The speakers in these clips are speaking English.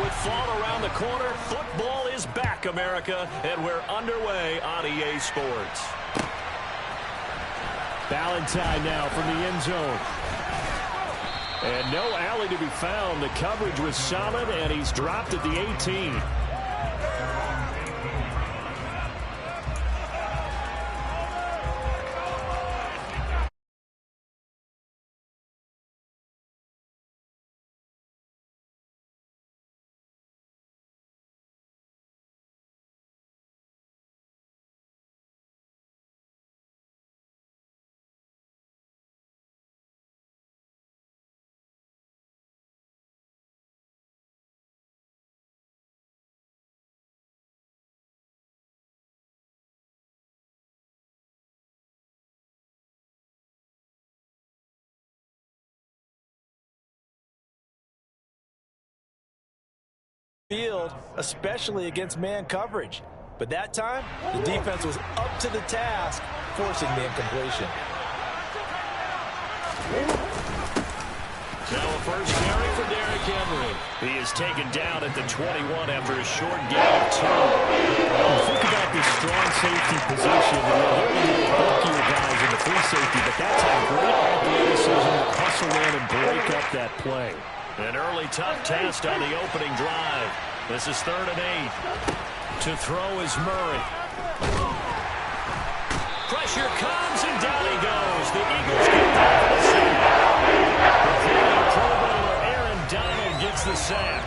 With fall around the corner, football is back, America, and we're underway on EA Sports. Valentine now from the end zone. And no alley to be found. The coverage was solid, and he's dropped at the 18. Field, especially against man coverage. But that time, the defense was up to the task, forcing the incompletion. Now a first carry for Derrick Henry. He is taken down at the 21 after a short gain of 2. Think about this strong safety position. There are the bulkier guys in the free safety, but that's a great athleticism to hustle in and break up that play. An early tough test on the opening drive. This is 3rd and 8. To throw is Murray. Pressure comes, and down he goes. The Eagles get back to the sack. The former Pro Bowler Aaron Donald gets the sack.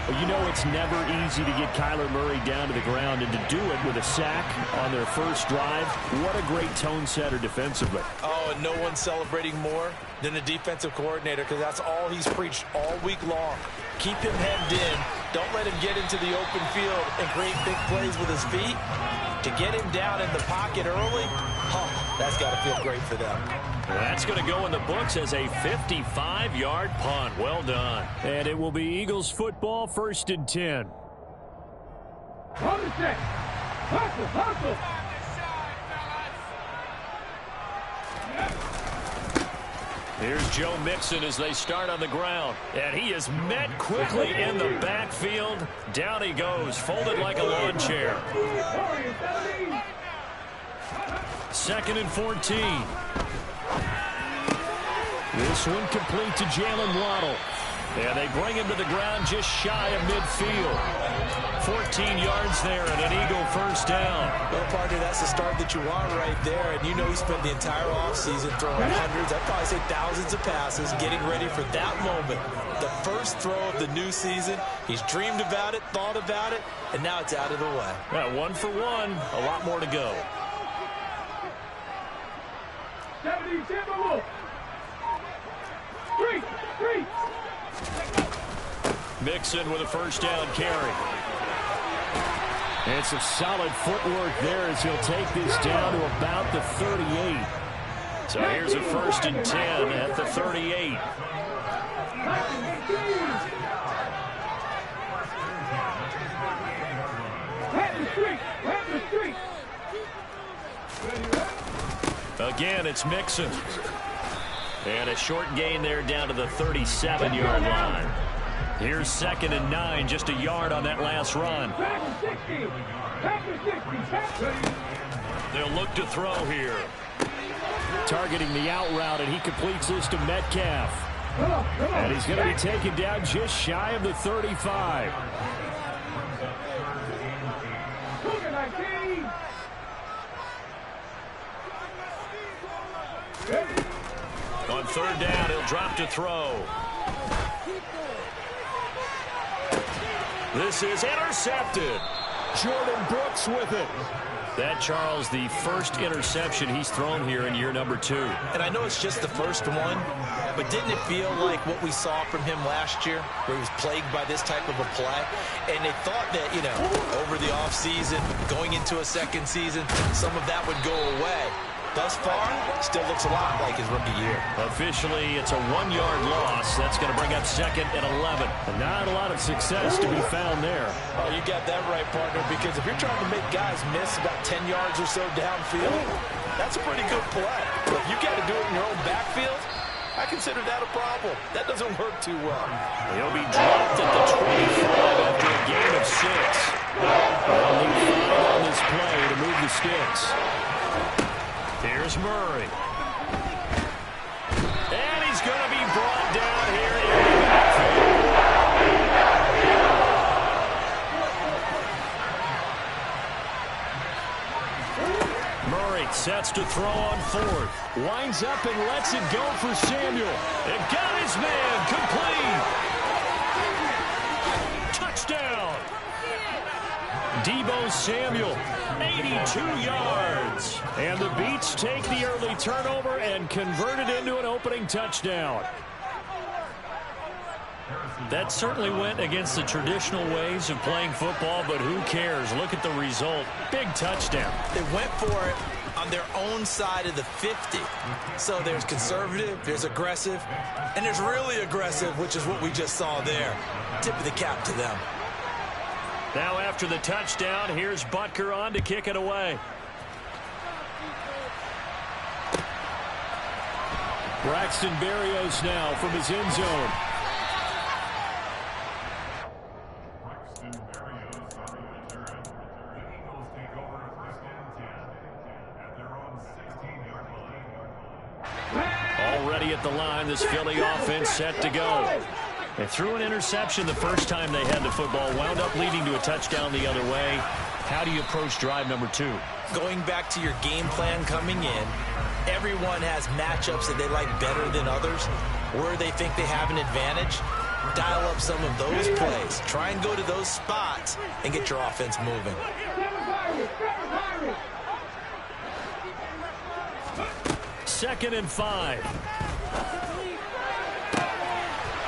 Well, you know it's never easy to get Kyler Murray down to the ground, and to do it with a sack on their first drive, what a great tone setter defensively. Oh, and no one's celebrating more than the defensive coordinator, because that's all he's preached all week long. Keep him hemmed in. Don't let him get into the open field and create big plays with his feet. To get him down in the pocket early, that's got to feel great for them. That's going to go in the books as a 55-yard punt. Well done. And it will be Eagles football, 1st and 10. Here's Joe Mixon as they start on the ground. And he is met quickly in the backfield. Down he goes, folded like a lawn chair. 2nd and 14. This one complete to Jalen Waddle. And they bring him to the ground just shy of midfield. 14 yards there and an Eagle first down. Well, partner, that's the start that you want right there. And you know he spent the entire offseason throwing hundreds, I'd probably say thousands of passes, getting ready for that moment. The first throw of the new season. He's dreamed about it, thought about it, and now it's out of the way. Yeah, 1 for 1. A lot more to go. Mixon with a first down carry. And some solid footwork there as he'll take this down to about the 38. So here's a 1st and 10 at the 38. Again, it's Mixon. And a short gain there down to the 37-yard line. Here's 2nd and 9, just a yard on that last run. They'll look to throw here. Targeting the out route, and he completes this to Metcalf. And he's going to be taken down just shy of the 35. On 3rd down, he'll drop to throw. This is intercepted. Jordan Brooks with it. That, Charles, the first interception he's thrown here in year number 2. And I know it's just the first one, but didn't it feel like what we saw from him last year, where he was plagued by this type of a play? And they thought that, you know, over the offseason, going into a second season, some of that would go away. Thus far, still looks a lot like his rookie year. Officially, it's a 1-yard loss. That's going to bring up 2nd and 11. Not a lot of success to be found there. Oh, you got that right, partner, because if you're trying to make guys miss about 10 yards or so downfield, that's a pretty good play. But if you got to do it in your own backfield, I consider that a problem. That doesn't work too well. He'll be dropped at the 25 after a gain of 6. They'll need 5 on this play to move the sticks. Here's Murray. And he's going to be brought down here in the backfield. Murray sets to throw on 4th. Winds up and lets it go for Samuel. And got his man complete. Touchdown. Deebo Samuel, 82 yards. And the Beats take the early turnover and convert it into an opening touchdown. That certainly went against the traditional ways of playing football, but who cares? Look at the result. Big touchdown. They went for it on their own side of the 50. So there's conservative, there's aggressive, and there's really aggressive, which is what we just saw there. Tip of the cap to them. Now after the touchdown, here's Butker on to kick it away. Braxton Berrios now from his end zone. Already at the line, this Philly offense set to go. They threw an interception the first time they had the football, wound up leading to a touchdown the other way. How do you approach drive number 2? Going back to your game plan coming in, everyone has matchups that they like better than others, where they think they have an advantage. Dial up some of those plays. Try and go to those spots and get your offense moving. Second and 5.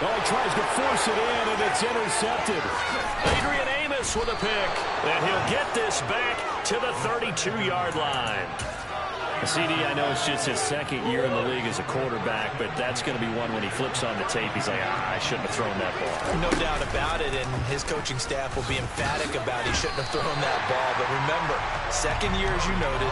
Oh, he tries to force it in, and it's intercepted. Adrian Amos with a pick, and he'll get this back to the 32-yard line. CD, I know it's just his second year in the league as a quarterback, but that's going to be one when he flips on the tape. He's like, I shouldn't have thrown that ball. No doubt about it, and his coaching staff will be emphatic about he shouldn't have thrown that ball. But remember, second year, as you noted,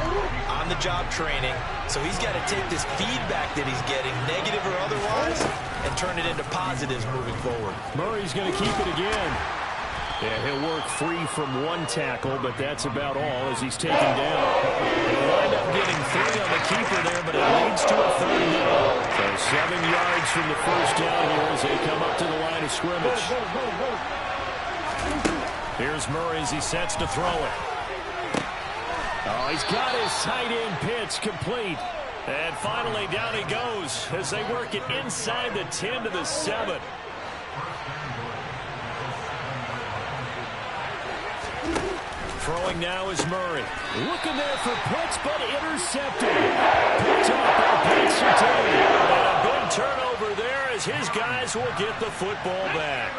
on-the-job training, so he's got to take this feedback that he's getting, negative or otherwise, and turn it into positives moving forward. Murray's going to keep it again. Yeah, he'll work free from one tackle, but that's about all as he's taken down. He'll wind up getting 3 on the keeper there, but it leads to a 3rd down. So 7 yards from the first down here as they come up to the line of scrimmage. Here's Murray as he sets to throw it. Oh, he's got his tight end pitch complete. And finally down he goes as they work it inside the 10 to the 7. Throwing now is Murray. Looking there for Pitts, but intercepted. Picked up by Pete Sertain. And a big turnover there as his guys will get the football back.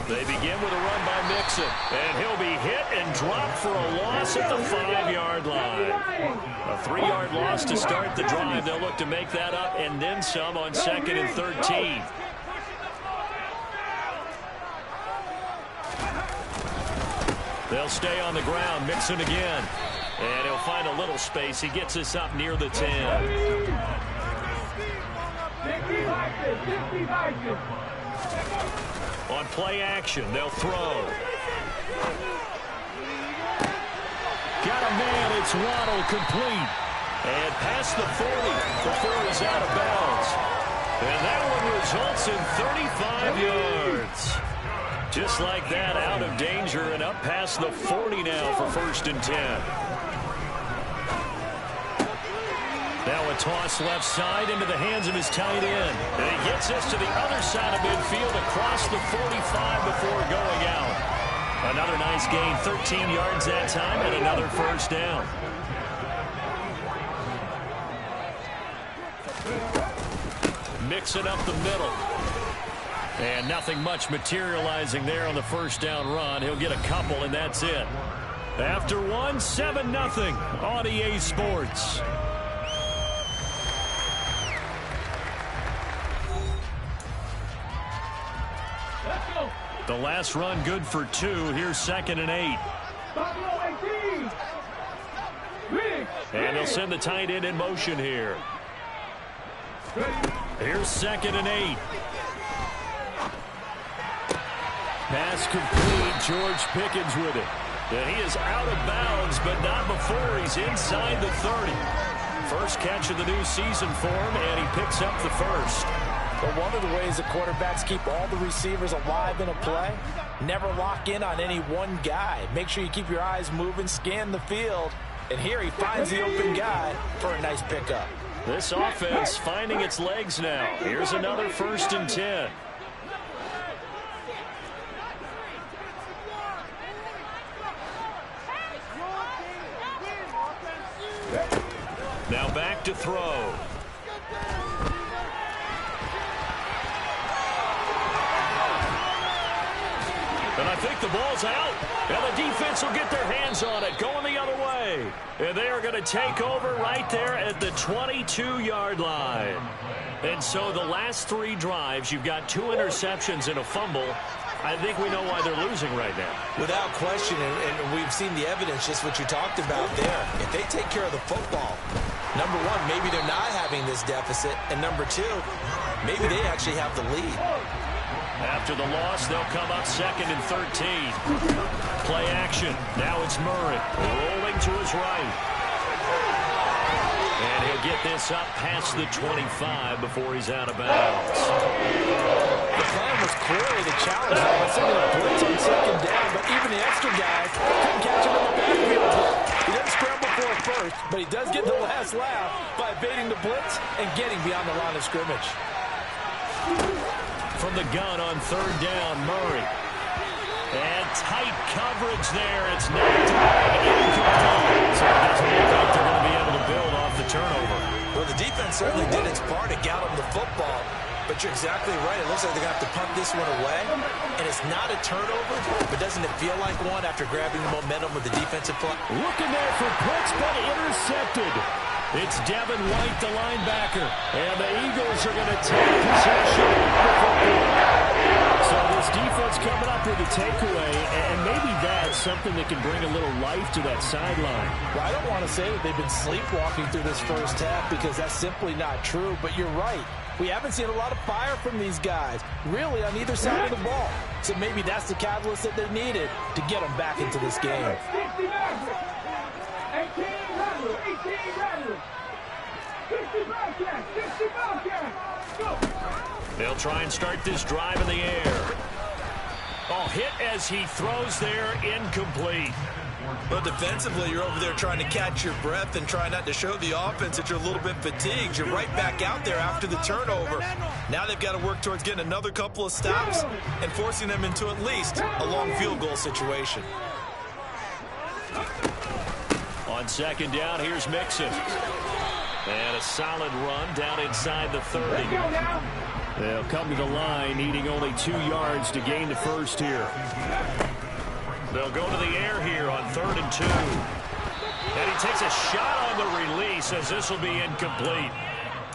They begin with a run by Mixon. And he'll be hit and dropped for a loss at the 5-yard line. A 3-yard loss to start the drive. They'll look to make that up and then some on 2nd and 13. They'll stay on the ground. Mixon again. And he'll find a little space. He gets us up near the 10. On play action, they'll throw. Got a man. It's Waddle complete. And past the 40 before he's out of bounds. And that one results in 35 yards. Just like that, out of danger and up past the 40 now for 1st and 10. Now a toss left side into the hands of his tight end. And he gets us to the other side of midfield across the 45 before going out. Another nice gain, 13 yards that time, and another 1st down. Mixing up the middle. And nothing much materializing there on the 1st down run. He'll get a couple, and that's it. After one, 7-0 on EA Sports. The last run good for 2. Here's 2nd and 8. And they'll send the tight end in motion here. Here's 2nd and 8. Pass complete. George Pickens with it. And he is out of bounds, but not before he's inside the 30. First catch of the new season for him, and he picks up the first. But one of the ways the quarterbacks keep all the receivers alive in a play, never lock in on any one guy. Make sure you keep your eyes moving, scan the field. And here he finds the open guy for a nice pickup. This offense finding its legs now. Here's another 1st and 10. Now back to throw. And I think the ball's out. And the defense will get their hands on it, going the other way. And they are going to take over right there at the 22-yard line. And so the last 3 drives, you've got 2 interceptions and a fumble. I think we know why they're losing right now. Without question, and we've seen the evidence, just what you talked about there. If they take care of the football, number one, maybe they're not having this deficit. And number 2, maybe they actually have the lead. After the loss, they'll come up 2nd and 13. Play action. Now it's Murray rolling to his right. And he'll get this up past the 25 before he's out of bounds. The plan was clearly the challenge by sending a blitz on 2nd down, but even the extra guys couldn't catch him in the backfield. He doesn't scramble for a first, but he does get the last laugh by evading the blitz and getting beyond the line of scrimmage. From the gun on 3rd down, Murray. And tight coverage there. It's knocked away. Incomplete. So it doesn't look like they're going to be able to build off the turnover. Well, the defense certainly did its part to get them the football. But you're exactly right. It looks like they're going to have to punt this one away. And it's not a turnover, but doesn't it feel like one after grabbing the momentum with the defensive play? Looking there for Pitts, but intercepted. It's Devin White, the linebacker. And the Eagles are going to take possession of the football. So this defense coming up with a takeaway, and maybe that's something that can bring a little life to that sideline. Well, I don't want to say that they've been sleepwalking through this first half because that's simply not true, but you're right. We haven't seen a lot of fire from these guys, really, on either side of the ball. So maybe that's the catalyst that they needed to get them back into this game. 18 They'll try and start this drive in the air. Oh, hit as he throws there, incomplete. But defensively, you're over there trying to catch your breath and try not to show the offense that you're a little bit fatigued. You're right back out there after the turnover. Now they've got to work towards getting another couple of stops and forcing them into at least a long field goal situation. On 2nd down, here's Mixon. And a solid run down inside the 30. They'll come to the line, needing only 2 yards to gain the first here. They'll go to the air here on 3rd and 2. And he takes a shot on the release as this will be incomplete.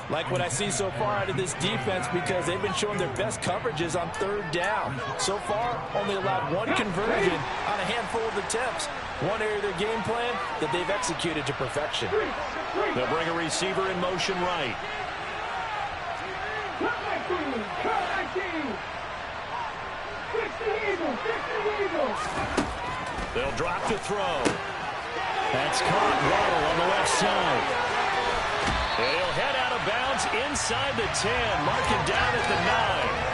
Like what I see so far out of this defense because they've been showing their best coverages on 3rd down. So far, only allowed 1 conversion on a handful of attempts. One area of their game plan that they've executed to perfection. They'll bring a receiver in motion right. They'll drop to throw. That's caught. Waddle on the left side. And he'll head out of bounds inside the 10, marking down at the 9.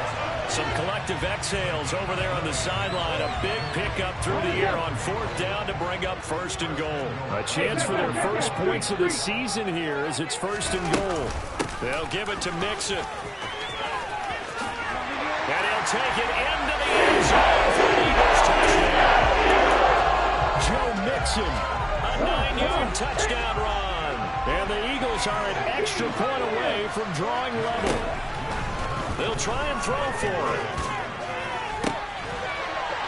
Some collective exhales over there on the sideline. A big pickup through the air on 4th down to bring up 1st and goal. A chance for their first points of the season here as it's 1st and goal. They'll give it to Mixon. And he'll take it into the end zone for the Eagles touchdown. Joe Mixon, a 9-yard touchdown run. And the Eagles are an extra point away from drawing level. They'll try and throw for it.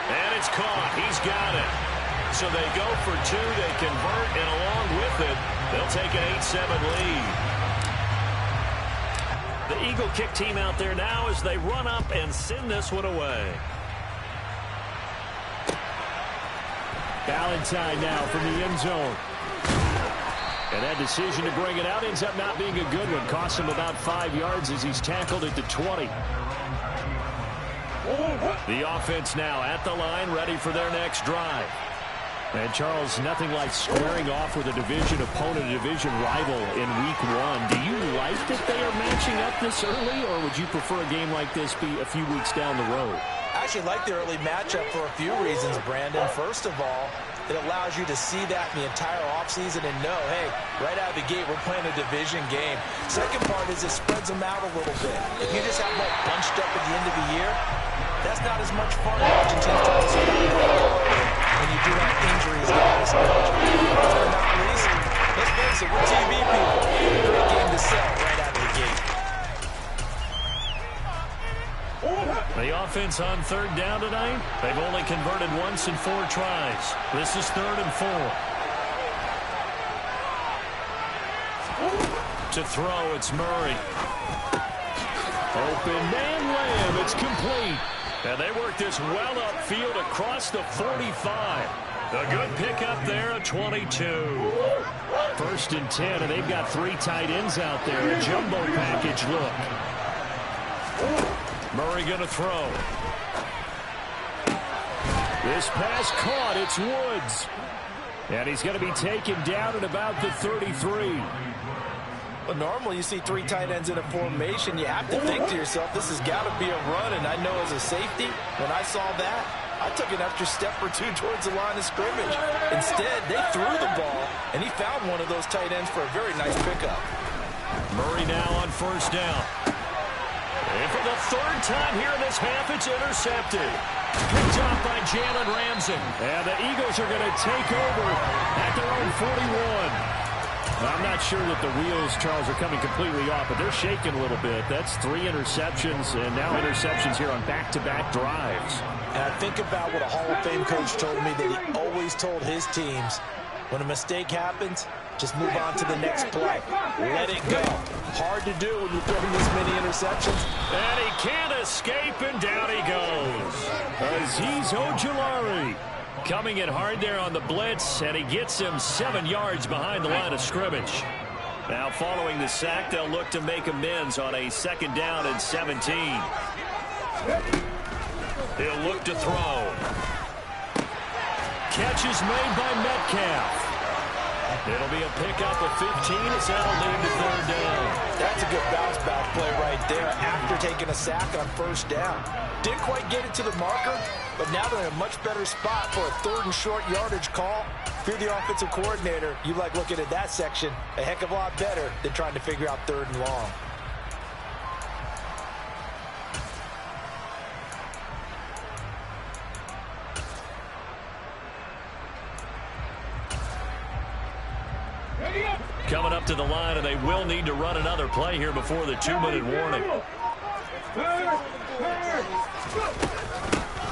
And it's caught. He's got it. So they go for 2. They convert, and along with it, they'll take an 8-7 lead. The Eagle kick team out there now as they run up and send this one away. Valentine now from the end zone. And that decision to bring it out ends up not being a good one. Costs him about 5 yards as he's tackled at the 20. The offense now at the line, ready for their next drive. And, Charles, nothing like squaring off with a division opponent, a division rival in Week 1. Do you like that they are matching up this early, or would you prefer a game like this be a few weeks down the road? I actually like the early matchup for a few reasons, Brandon. First of all, it allows you to see that in the entire offseason and know, hey, right out of the gate, we're playing a division game. Second part is it spreads them out a little bit. If you just have them bunched up at the end of the year, that's not as much fun watching teams try to survive when you do have injuries guys. Last but not least, let's face it, we're TV people. Great game to sell right out of the gate. The offense on third down tonight, they've only converted once in 4 tries. This is 3rd and 4. To throw, it's Murray. Open man Lamb, it's complete. And they work this well upfield across the 45. A good pickup there at 22. 1st and 10, and they've got 3 tight ends out there. A jumbo package look. Murray going to throw. This pass caught. It's Woods. And he's going to be taken down at about the 33. But normally you see 3 tight ends in a formation, you have to think to yourself, this has got to be a run. And I know as a safety, when I saw that, I took an extra step or 2 towards the line of scrimmage. Instead, they threw the ball, and he found one of those tight ends for a very nice pickup. Murray now on 1st down. And for the 3rd time here in this half, it's intercepted. Picked off by Jalen Ramsey. And the Eagles are going to take over at their own 41. I'm not sure that the wheels, Charles, are coming completely off, but they're shaking a little bit. That's 3 interceptions, and now interceptions here on back-to-back drives. And I think about what a Hall of Fame coach told me that he always told his teams, when a mistake happens, just move on to the next play. Let it go. Hard to do when you're throwing this many interceptions. And he can't escape, and down he goes. Azeez Ojulari coming in hard there on the blitz, and he gets him 7 yards behind the line of scrimmage. Now following the sack, they'll look to make amends on a 2nd down and 17. He'll look to throw. Catch is made by Metcalf. It'll be a pickup of 15 as that'll lead to 3rd down. That's a good bounce-back play right there after taking a sack on 1st down. Didn't quite get it to the marker, but now they're in a much better spot for a 3rd and short yardage call. If you're the offensive coordinator, you like looking at that section a heck of a lot better than trying to figure out 3rd and long. Coming up to the line, and they will need to run another play here before the 2-minute warning.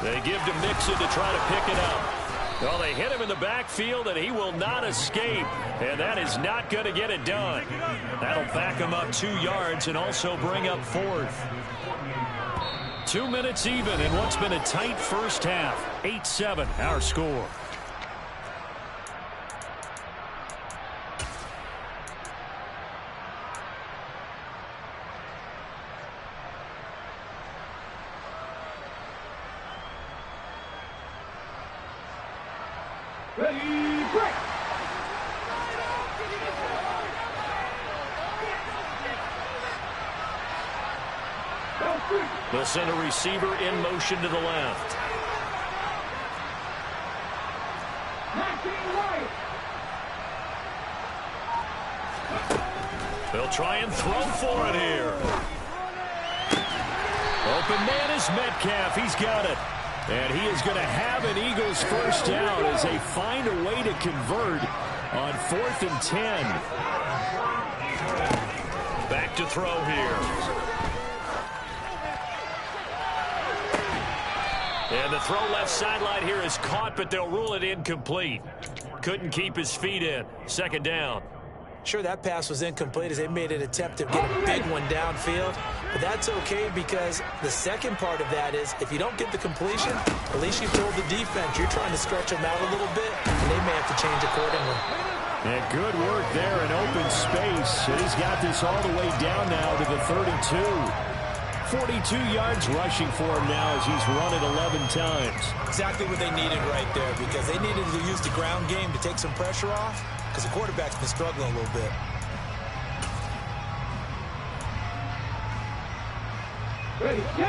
They give to Mixon to try to pick it up. Well, they hit him in the backfield, and he will not escape. And that is not going to get it done. That'll back him up 2 yards and also bring up 4th. 2 minutes even in what's been a tight first half. 8-7, our score. They'll send a receiver in motion to the left. They'll try and throw for it here. Open man is Metcalf. He's got it. And he is going to have an Eagles 1st down as they find a way to convert on 4th and 10. Back to throw here. And the throw left sideline here is caught, but they'll rule it incomplete. Couldn't keep his feet in. 2nd down. Sure, that pass was incomplete as they made an attempt to get a big one downfield. But that's okay because the second part of that is if you don't get the completion, at least you told the defense you're trying to stretch them out a little bit, and they may have to change accordingly. And good work there in open space. And he's got this all the way down now to the 32. 42 yards rushing for him now as he's run it 11 times. Exactly what they needed right there, because they needed to use the ground game to take some pressure off, because the quarterback's been struggling a little bit.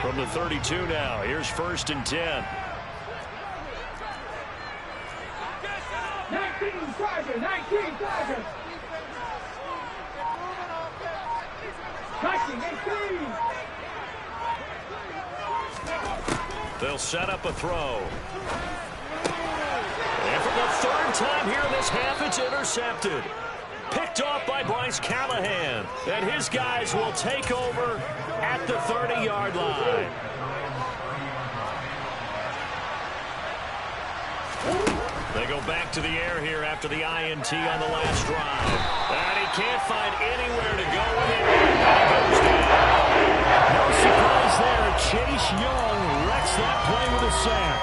From the 32 now, here's 1st and 10. 19 Chargers, 19 Chargers. Touching 18. They'll set up a throw. And for the 3rd time here in this half, it's intercepted. Picked off by Bryce Callahan. And his guys will take over at the 30-yard line. They go back to the air here after the INT on the last drive. And he can't find anywhere to go with it. And he goes down. No surprise there. Chase Young wrecks that play with a sack.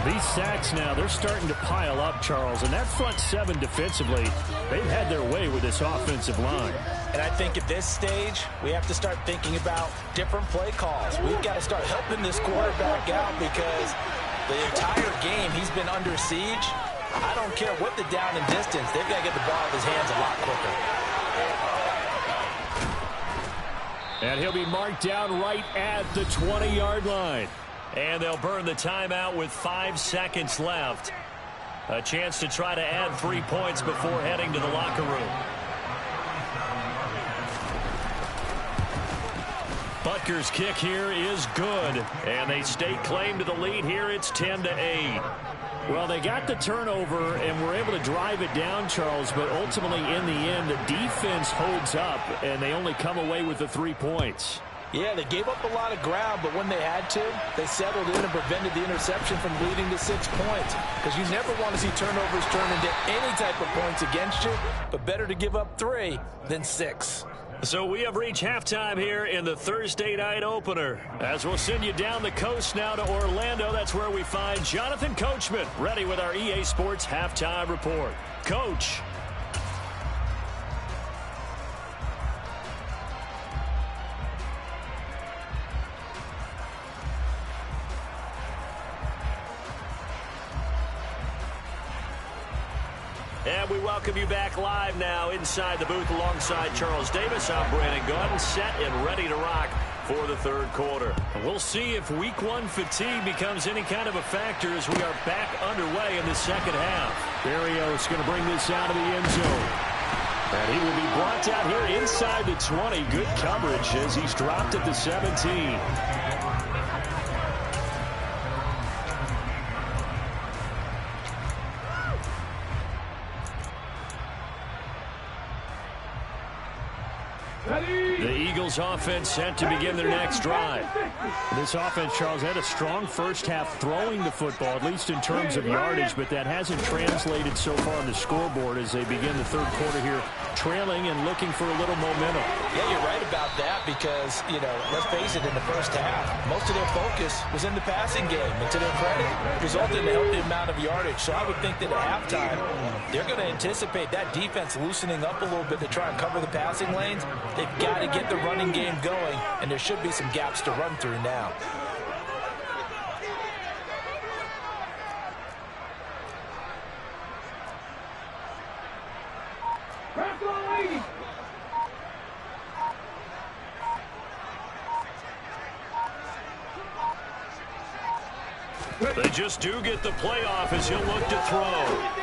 These sacks now, they're starting to pile up, Charles. And that front 7 defensively, they've had their way with this offensive line. And I think at this stage, we have to start thinking about different play calls. We've got to start helping this quarterback out, because the entire game he's been under siege. I don't care what the down and distance. They've got to get the ball in his hands a lot quicker. And he'll be marked down right at the 20-yard line. And they'll burn the timeout with 5 seconds left. A chance to try to add 3 points before heading to the locker room. Butker's kick here is good. And they stake claim to the lead here. It's 10-8. Well, they got the turnover and were able to drive it down, Charles, but ultimately in the end, the defense holds up, and they only come away with the 3 points. Yeah, they gave up a lot of ground, but when they had to, they settled in and prevented the interception from leading to 6 points. Because you never want to see turnovers turn into any type of points against you, but better to give up 3 than 6. So we have reached halftime here in the Thursday night opener. As we'll send you down the coast now to Orlando, that's where we find Jonathan Coachman ready with our EA Sports halftime report. Coach. And we welcome you back live now inside the booth alongside Charles Davis. I'm Brandon Gaudin, set and ready to rock for the 3rd quarter. And we'll see if week 1 fatigue becomes any kind of a factor as we are back underway in the 2nd half. Berrios going to bring this out of the end zone. And he will be brought out here inside the 20. Good coverage as he's dropped at the 17. The Eagles offense set to begin their next drive. This offense, Charles, had a strong first half throwing the football, at least in terms of yardage, but that hasn't translated so far on the scoreboard as they begin the 3rd quarter here, trailing and looking for a little momentum. Yeah, you're right about that because, let's face it, in the first half, most of their focus was in the passing game. And to their credit, it resulted in a healthy amount of yardage. So I would think that at halftime, they're going to anticipate that defense loosening up a little bit to try and cover the passing lanes. They've got to get the running game going, and there should be some gaps to run through now. They just do get the playoff as he'll look to throw.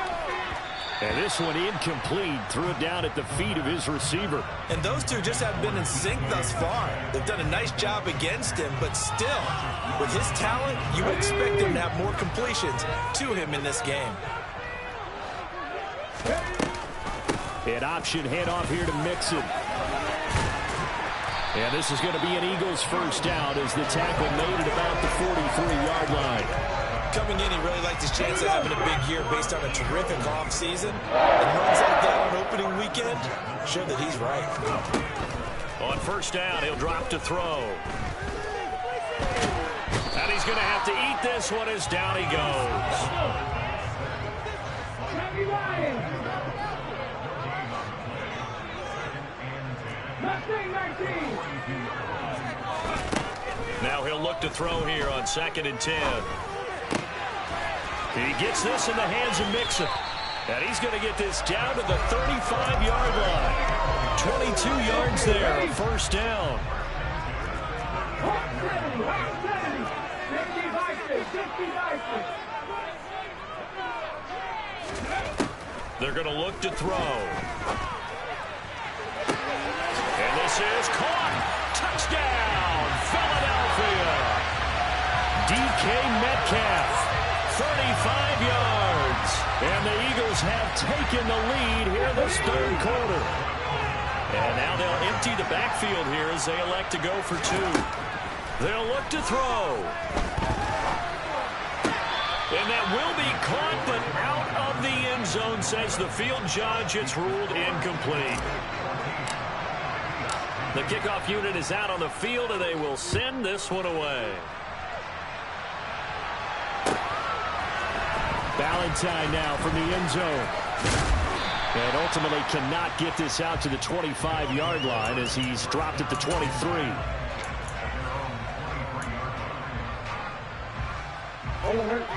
And this one incomplete. Threw it down at the feet of his receiver. And those two just haven't been in sync thus far. They've done a nice job against him, but still, with his talent, you would expect him to have more completions to him in this game. An option handoff here to Mixon. And this is going to be an Eagles first down as the tackle made at about the 43-yard line. Coming in, he really liked his chance of having a big year based on a terrific offseason. And runs like that on opening weekend show that he's right. On first down, he'll drop to throw. And he's going to have to eat this one as down he goes. Mustang 19. Now he'll look to throw here on 2nd and 10. He gets this in the hands of Mixon. And he's going to get this down to the 35-yard line. 22 yards there, a first down. They're going to look to throw. And this is caught. Touchdown, Philadelphia. DK Metcalf, 35 yards. And the Eagles have taken the lead here this third quarter. And now they'll empty the backfield here as they elect to go for 2. They'll look to throw. And that will be caught, but out of the end zone, says the field judge. It's ruled incomplete. The kickoff unit is out on the field, and they will send this one away. Valentine now from the end zone. And ultimately cannot get this out to the 25-yard line as he's dropped at the 23.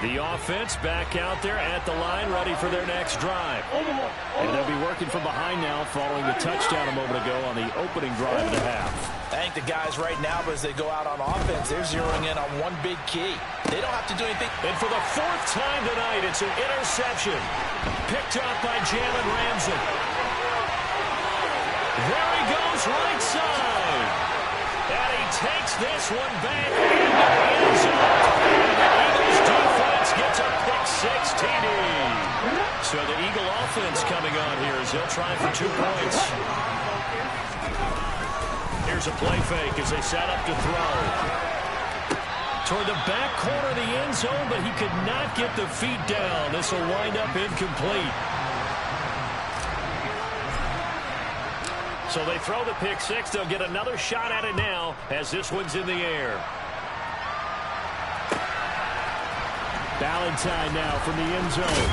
The offense back out there at the line, ready for their next drive. And they'll be working from behind now following the touchdown a moment ago on the opening drive of the half. I think the guys right now, as they go out on offense, they're zeroing in on one big key. They don't have to do anything. And for the 4th time tonight, it's an interception. Picked up by Jalen Ramsey. There he goes, right side. And he takes this one back into the end zone. Defense gets a pick-6 TD. So the Eagle offense coming on here as they'll try for 2 points. Here's a play fake as they set up to throw. Toward the back corner of the end zone, but he could not get the feet down. This will wind up incomplete. So they throw the pick-6. They'll get another shot at it now as this one's in the air. Valentine now from the end zone.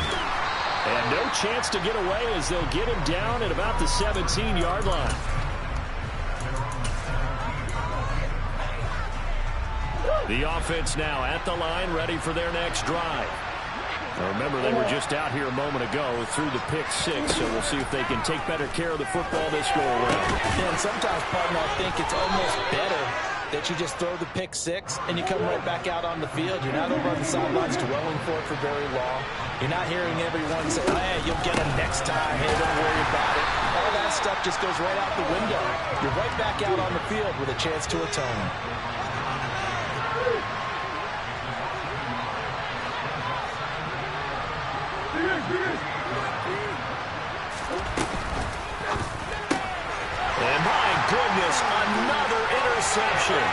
And no chance to get away as they'll get him down at about the 17-yard line. The offense now at the line, ready for their next drive. Now remember, they were just out here a moment ago through the pick-6, so we'll see if they can take better care of the football this go-around. Yeah, and sometimes, partner, I think it's almost better that you just throw the pick-6 and you come right back out on the field. You're not over on the sidelines dwelling for it for very long. You're not hearing everyone say, hey, you'll get them next time. Hey, don't worry about it. All that stuff just goes right out the window. You're right back out on the field with a chance to atone. And my goodness, another interception.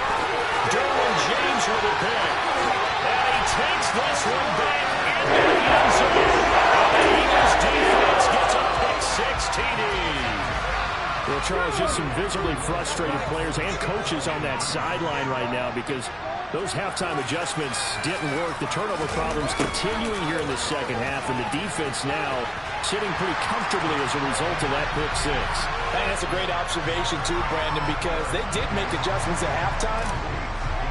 Derwin James with a pick. And he takes this one back into the end zone. The Eagles defense gets a pick-6 TD. Well, Charles, just some visibly frustrated players and coaches on that sideline right now because those halftime adjustments didn't work. The turnover problems continuing here in the second half, and the defense now sitting pretty comfortably as a result of that pick-6. I think that's a great observation, too, Brandon, because they did make adjustments at halftime.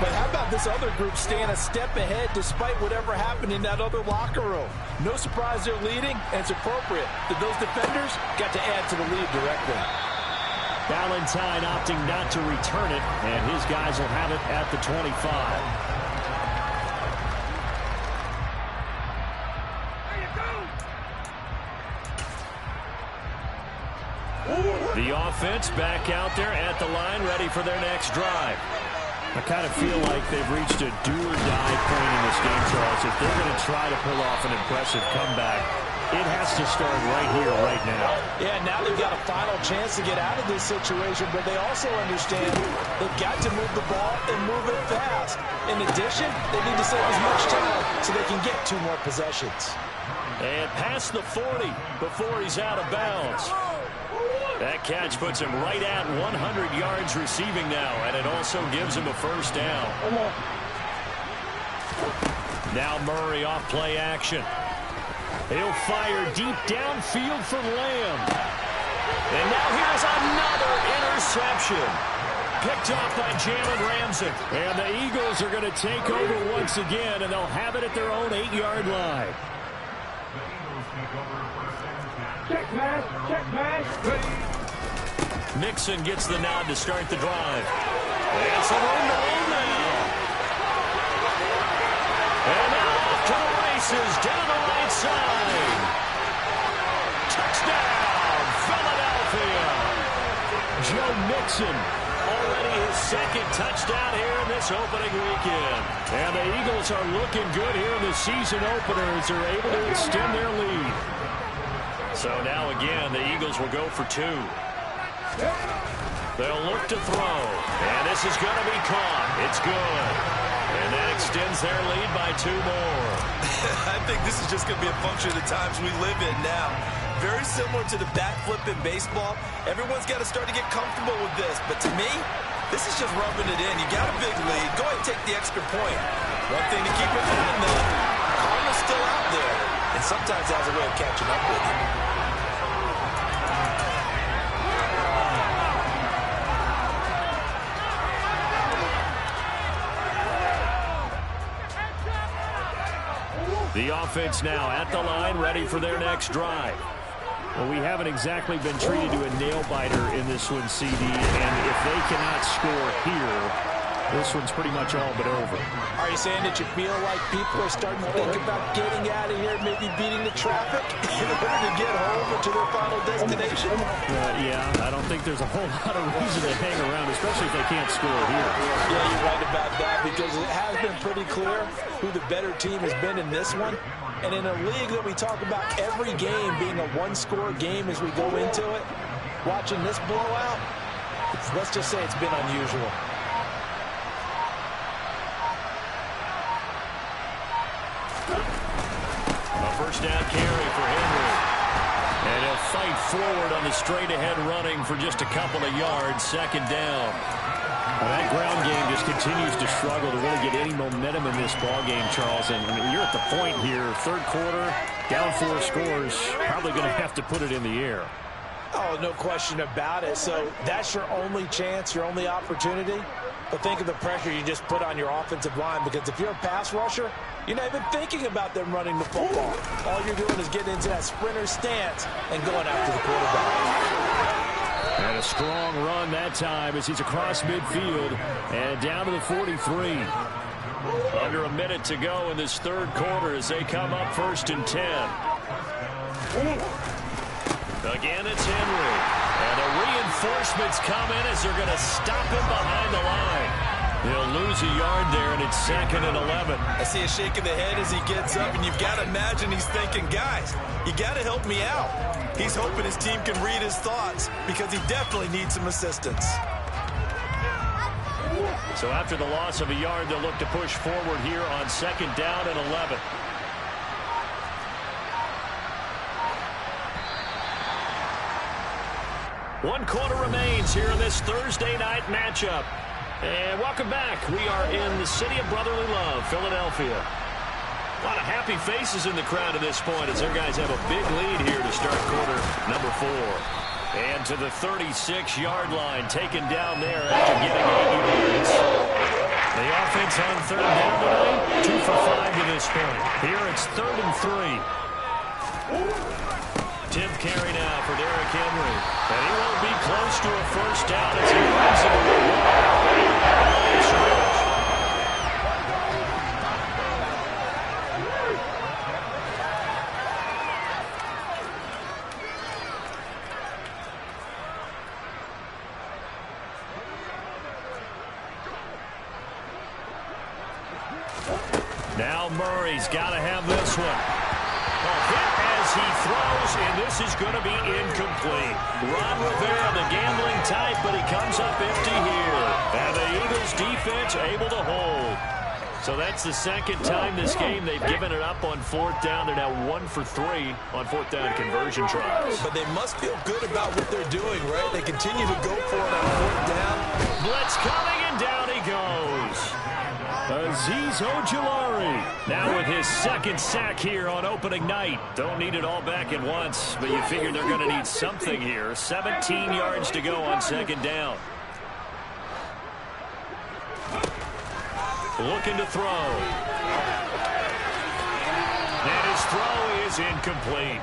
But how about this other group staying a step ahead despite whatever happened in that other locker room? No surprise they're leading, and it's appropriate that those defenders got to add to the lead directly. Valentine opting not to return it, and his guys will have it at the 25. The offense back out there at the line, ready for their next drive. I kind of feel like they've reached a do-or-die point in this game, Charles. If they're going to try to pull off an impressive comeback, it has to start right here, right now. Yeah, now they've got a final chance to get out of this situation, but they also understand they've got to move the ball and move it fast. In addition, they need to save as much time so they can get 2 more possessions. And past the 40 before he's out of bounds. That catch puts him right at 100 yards receiving now, and it also gives him a first down. Now Murray off play action. He'll fire deep downfield for Lamb. And now here's another interception. Picked off by Jalen Ramsey. And the Eagles are going to take over once again, and they'll have it at their own 8-yard line. Check pass, check pass. Mixon gets the nod to start the drive. And some room to roll now. And now off to the races down the right side. Touchdown, Philadelphia. Joe Mixon, already his second touchdown here in this opening weekend. And the Eagles are looking good here in the season opener as they're able to extend their lead. So now again, the Eagles will go for 2. They'll look to throw. And this is going to be caught. It's good. And that extends their lead by 2 more. I think this is just going to be a function of the times we live in now. Very similar to the bat flip in baseball. Everyone's got to start to get comfortable with this. But to me, this is just rubbing it in. You got a big lead. Go ahead and take the extra point. One thing to keep in mind, though, karma's still out there. And sometimes it has a way of catching up with you. The offense now at the line, ready for their next drive. Well, we haven't exactly been treated to a nail-biter in this one, CD, and if they cannot score here, this one's pretty much all but over. Are you saying that you feel like people are starting to think about getting out of here, maybe beating the traffic in order to get home or to their final destination? Yeah, I don't think there's a whole lot of reason to hang around, especially if they can't score here. Yeah, you're right about that, because it has been pretty clear who the better team has been in this one. And in a league that we talk about every game being a one-score game as we go into it, watching this blowout, let's just say it's been unusual. A first down carry for Henry. And he'll fight forward on the straight-ahead running for just a couple of yards, second down. Well, that ground game just continues to struggle to really get any momentum in this ball game, Charles. And you're at the point here, third quarter, down 4 scores, probably going to have to put it in the air. Oh, no question about it. So that's your only chance, your only opportunity. But think of the pressure you just put on your offensive line, because if you're a pass rusher, you're not even thinking about them running the football. All you're doing is getting into that sprinter stance and going after the quarterback. And a strong run that time as he's across midfield and down to the 43. Under a minute to go in this third quarter as they come up 1st and 10. Again, it's Henry. And the reinforcements come in as they're going to stop him behind the line. He'll lose a yard there, and it's 2nd and 11. I see a shake of the head as he gets up, and you've got to imagine he's thinking, guys, you got to help me out. He's hoping his team can read his thoughts because he definitely needs some assistance. So after the loss of a yard, they'll look to push forward here on 2nd down and 11. One quarter remains here in this Thursday night matchup. And welcome back. We are in the city of brotherly love, Philadelphia. A lot of happy faces in the crowd at this point as their guys have a big lead here to start quarter number 4. And to the 36-yard line, taken down there after getting 8 yards. The offense on 3rd down tonight, 2 for 5 to this point. Here it's 3rd and 3. 10th carry now for Derrick Henry. And he won't be close to a first down as he runs into the wall. Now Murray's got to have this one. A hit as he throws, and this is going to be incomplete. Ron Rivera, the gambling type, but he comes up empty here. And the Eagles defense able to hold. So that's the second time this game they've given it up on 4th down. They're now 1 for 3 on 4th down conversion tries. But they must feel good about what they're doing, right? They continue to go for it on 4th down. Blitz coming, and down he goes. A Azeez Ojulari. Now with his second sack here on opening night. Don't need it all back at once, but you figure they're going to need something here. 17 yards to go on second down. Looking to throw. And his throw is incomplete.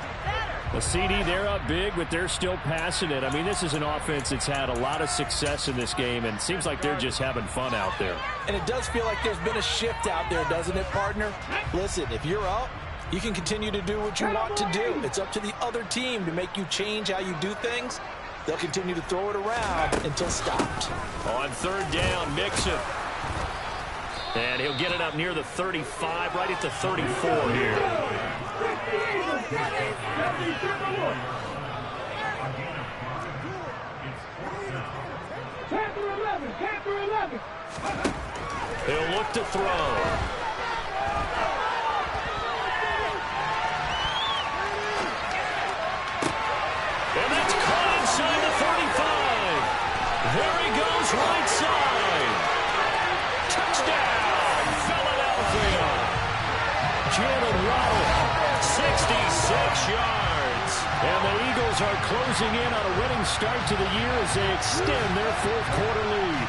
The CD, they're up big, but they're still passing it. I mean, this is an offense that's had a lot of success in this game, and it seems like they're just having fun out there. And it does feel like there's been a shift out there, doesn't it, partner? Listen, if you're up, you can continue to do what you want to do. It's up to the other team to make you change how you do things. They'll continue to throw it around until stopped. On third down, Mixon. And he'll get it up near the 35, right at the 34 here. He'll look to throw. And that's caught inside the 35. There he goes, right side. Touchdown, Philadelphia. Jalen Waddle, 66 yards. And the Eagles are closing in on a winning start to the year as they extend their fourth quarter lead.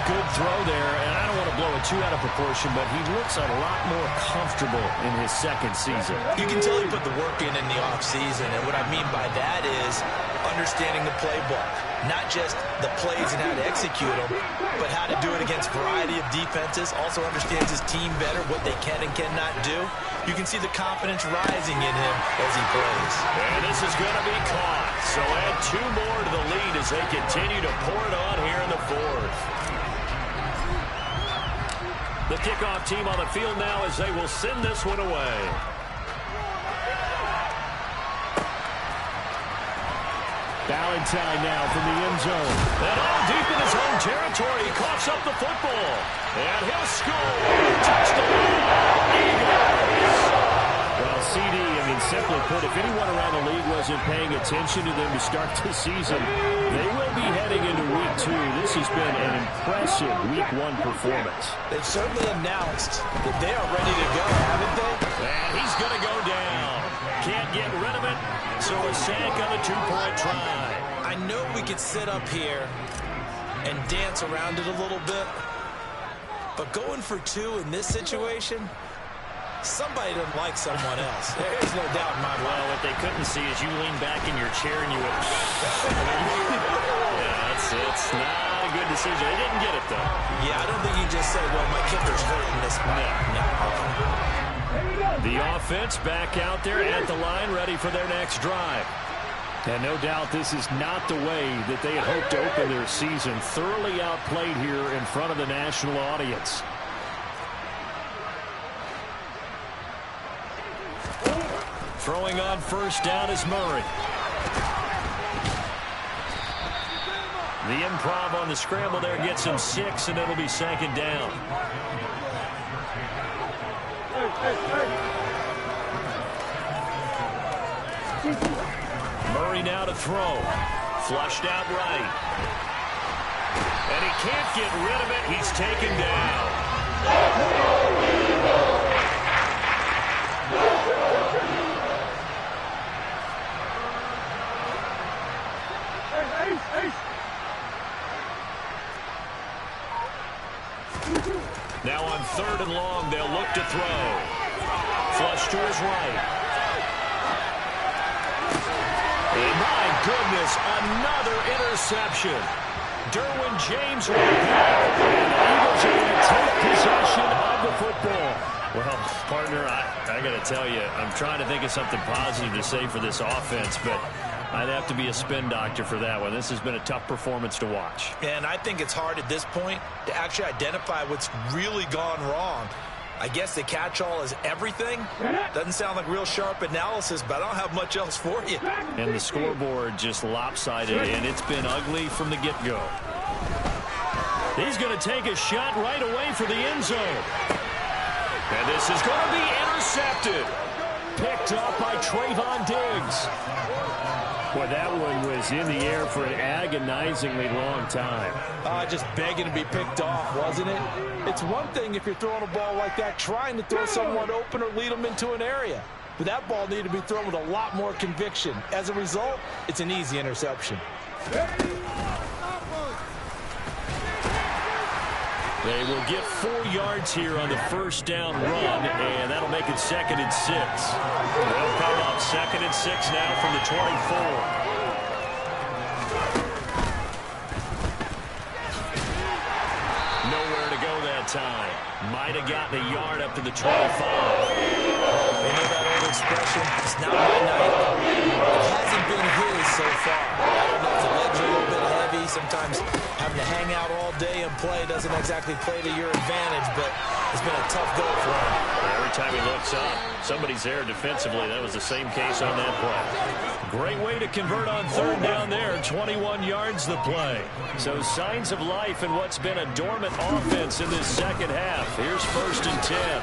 Good throw there, and I don't want to blow it too out of proportion, but he looks a lot more comfortable in his second season. You can tell he put the work in the offseason, and what I mean by that is understanding the playbook. Not just the plays and how to execute them, but how to do it against a variety of defenses. Also understands his team better, what they can and cannot do. You can see the confidence rising in him as he plays. And this is going to be caught. So add 2 more to the lead as they continue to pour it on here in the fourth. The kickoff team on the field now as they will send this one away. Valentine now from the end zone. And all deep in his own territory. He coughs up the football. And he'll score. Touchdown, Eagles. Well, CD, I mean, simply put, if anyone around the league wasn't paying attention to them to start the season, they will be heading into week 2. This has been an impressive week 1 performance. They've certainly announced that they are ready to go, haven't they? And he's going to go down. Can't get rid of it, so a sack on the 2-point try. I know we could sit up here and dance around it a little bit, but going for 2 in this situation, somebody doesn't like someone else. There's no doubt in my mind. Well, what they couldn't see is you lean back in your chair and you went, yeah, it's not a good decision. They didn't get it, though. Yeah, I don't think you just say, well, my kicker's hurting this play. No. The offense back out there at the line, ready for their next drive. And no doubt this is not the way that they had hoped to open their season. Thoroughly outplayed here in front of the national audience. Throwing on first down is Murray. The improv on the scramble there gets him 6, and it'll be second down. Murray now to throw. Flushed out right. And he can't get rid of it. He's taken down. Now on 3rd and long, they'll look to throw. Flush to his right. And my goodness, another interception. Derwin James will back, and the Eagles are going to take possession of the football. Well, partner, I got to tell you, I'm trying to think of something positive to say for this offense, but I'd have to be a spin doctor for that one. This has been a tough performance to watch. And I think it's hard at this point to actually identify what's really gone wrong. I guess the catch-all is everything. Doesn't sound like real sharp analysis, but I don't have much else for you. And the scoreboard just lopsided, and it's been ugly from the get-go. He's going to take a shot right away for the end zone. And this is going to be intercepted. Picked up by Trayvon Diggs. Boy, that one was in the air for an agonizingly long time. Just begging to be picked off, wasn't it? It's one thing if you're throwing a ball like that, trying to throw someone open or lead them into an area. But that ball needed to be thrown with a lot more conviction. As a result, it's an easy interception. They will get 4 yards here on the first down run, and that'll make it 2nd and 6. They'll come up 2nd and 6 now from the 24. Nowhere to go that time. Might have gotten a yard up to the 25. You know that old expression, it's not my night. It hasn't been his so far. I don't know if the legs are a little bit heavy. Sometimes having to hang out all day and play doesn't exactly play to your advantage, but it's been a tough go for him. Every time he looks up, somebody's there defensively. That was the same case on that play. Great way to convert on 3rd down there. 21 yards the play. So signs of life in what's been a dormant offense in this second half. Here's 1st and 10.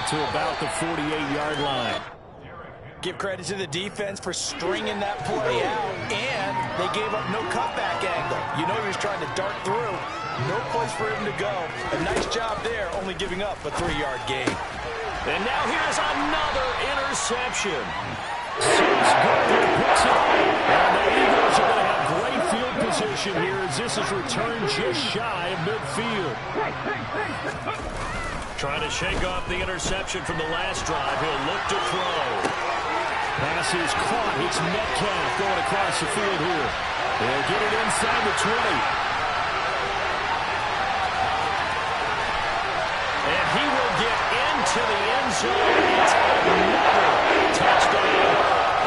To about the 48-yard line. Give credit to the defense for stringing that play out, and they gave up no cutback angle. You know he was trying to dart through. No place for him to go. A nice job there, only giving up a 3-yard gain. And now here's another interception. Seems good there, picks it up. And the Eagles are going to have great field position here as this is returned just shy of midfield. Trying to shake off the interception from the last drive. He'll look to throw. Pass is caught. It's Metcalf going across the field here. They'll get it inside the 20. And he will get into the end zone. It's another touchdown.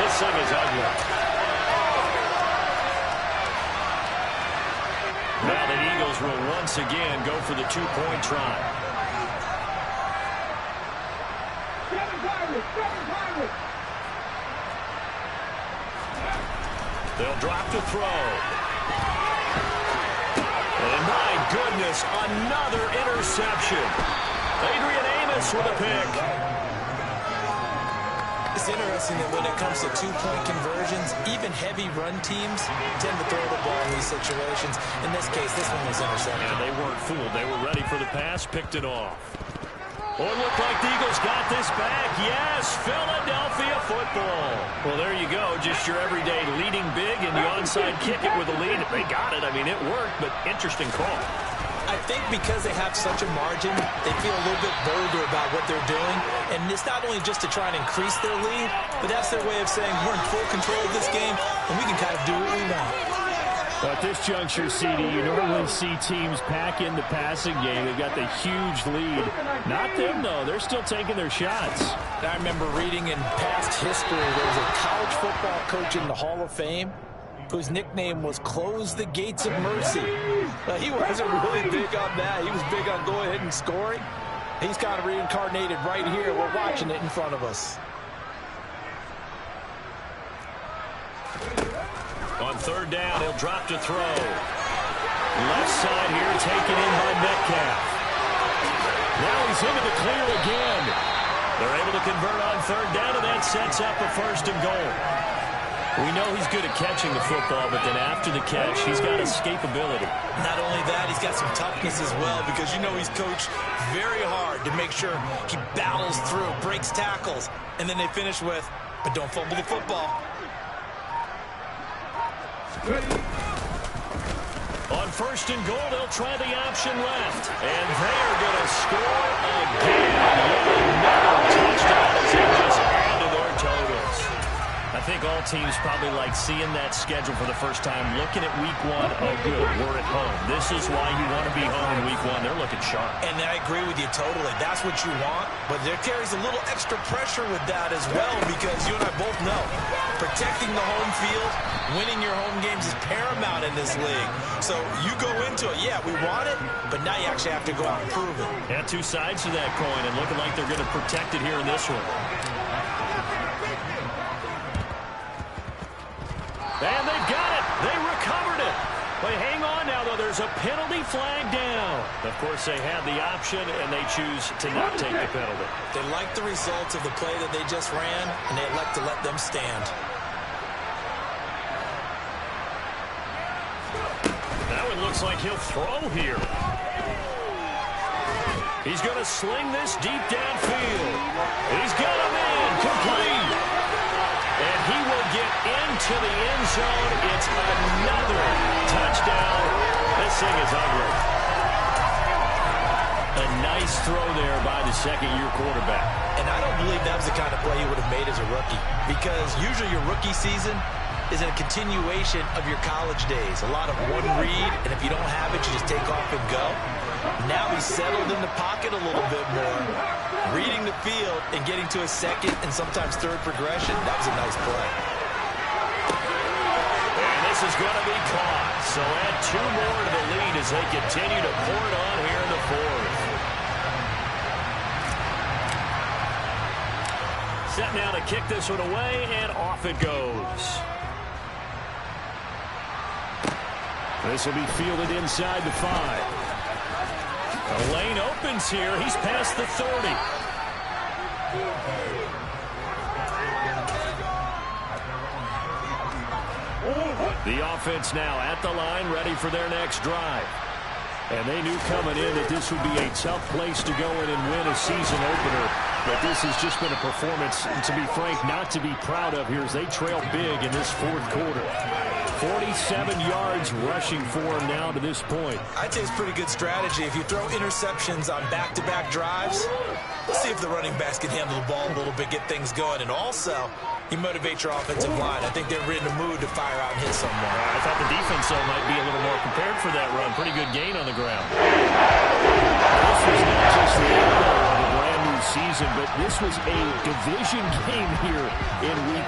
This thing is ugly. Now the Eagles will once again go for the 2-point try. They'll drop to throw. And my goodness, another interception. Adrian Amos with a pick. It's interesting that when it comes to 2-point conversions, even heavy run teams tend to throw the ball in these situations. In this case, this one was intercepted. And they weren't fooled. They were ready for the pass, picked it off. Oh, it looked like the Eagles got this back. Yes, Philadelphia football. Well, there you go. Just your everyday leading big, and the onside kick it with a lead. They got it. I mean, it worked, but interesting call. I think because they have such a margin, they feel a little bit bolder about what they're doing. And it's not only just to try and increase their lead, but that's their way of saying we're in full control of this game, and we can kind of do what we want. Well, at this juncture, CD, you normally see teams pack in the passing game. They've got the huge lead. Not them, though. They're still taking their shots. I remember reading in past history, there was a college football coach in the Hall of Fame whose nickname was Close the Gates of Mercy. He wasn't really big on that. He was big on go ahead and scoring. He's kind of reincarnated right here. We're watching it in front of us. On 3rd down, he'll drop to throw. Left side here, taken in by Metcalf. Now he's into the clear again. They're able to convert on 3rd down, and that sets up a 1st and goal. We know he's good at catching the football, but then after the catch, he's got escapability. Not only that, he's got some toughness as well, because you know he's coached very hard to make sure he battles through, breaks tackles, and then they finish with, but don't fumble the football. On 1st and goal, they'll try the option left. And they are going to score again. Another touchdown as they just add to their totals. I think all teams probably like seeing that schedule for the first time, looking at week 1. Oh, good, we're at home. This is why you want to be home in week 1. They're looking sharp. And I agree with you totally. That's what you want. But there carries a little extra pressure with that as well, because you and I both know protecting the home field, winning your home games is paramount in this league. So you go into it, yeah, we want it, but now you actually have to go out and prove it. Yeah, 2 sides to that coin, and looking like they're going to protect it here in this one. And they've got it. They recovered it. But hang on now, though. There's a penalty flag down. Of course, they had the option, and they choose to not take the penalty. They like the results of the play that they just ran, and they elect to let them stand. it looks like he'll throw here. He's going to sling this deep downfield. He's got him in, complete. And he will get into the end zone. It's another touchdown. This thing is ugly. A nice throw there by the second-year quarterback. And I don't believe that was the kind of play he would have made as a rookie, because usually your rookie season is a continuation of your college days. A lot of one read, and if you don't have it, you just take off and go. Now he's settled in the pocket a little bit more, reading the field and getting to a second and sometimes third progression. That was a nice play. And this is going to be caught. So add 2 more to the lead as they continue to pour it on here in the fourth. Set now to kick this one away, and off it goes. This will be fielded inside the 5. The lane opens here. He's past the 30. The offense now at the line, ready for their next drive. And they knew coming in that this would be a tough place to go in and win a season opener. But this has just been a performance, to be frank, not to be proud of here as they trail big in this fourth quarter. 47 yards rushing for him now to this point. I'd say it's pretty good strategy. If you throw interceptions on back-to-back drives, let's see if the running backs can handle the ball a little bit, get things going. And also, you motivate your offensive line. I think they're in the mood to fire out and hit someone. I thought the defense, though, might be a little more prepared for that run. Pretty good gain on the ground. This was not just the end of a brand new season, but this was a division game here in week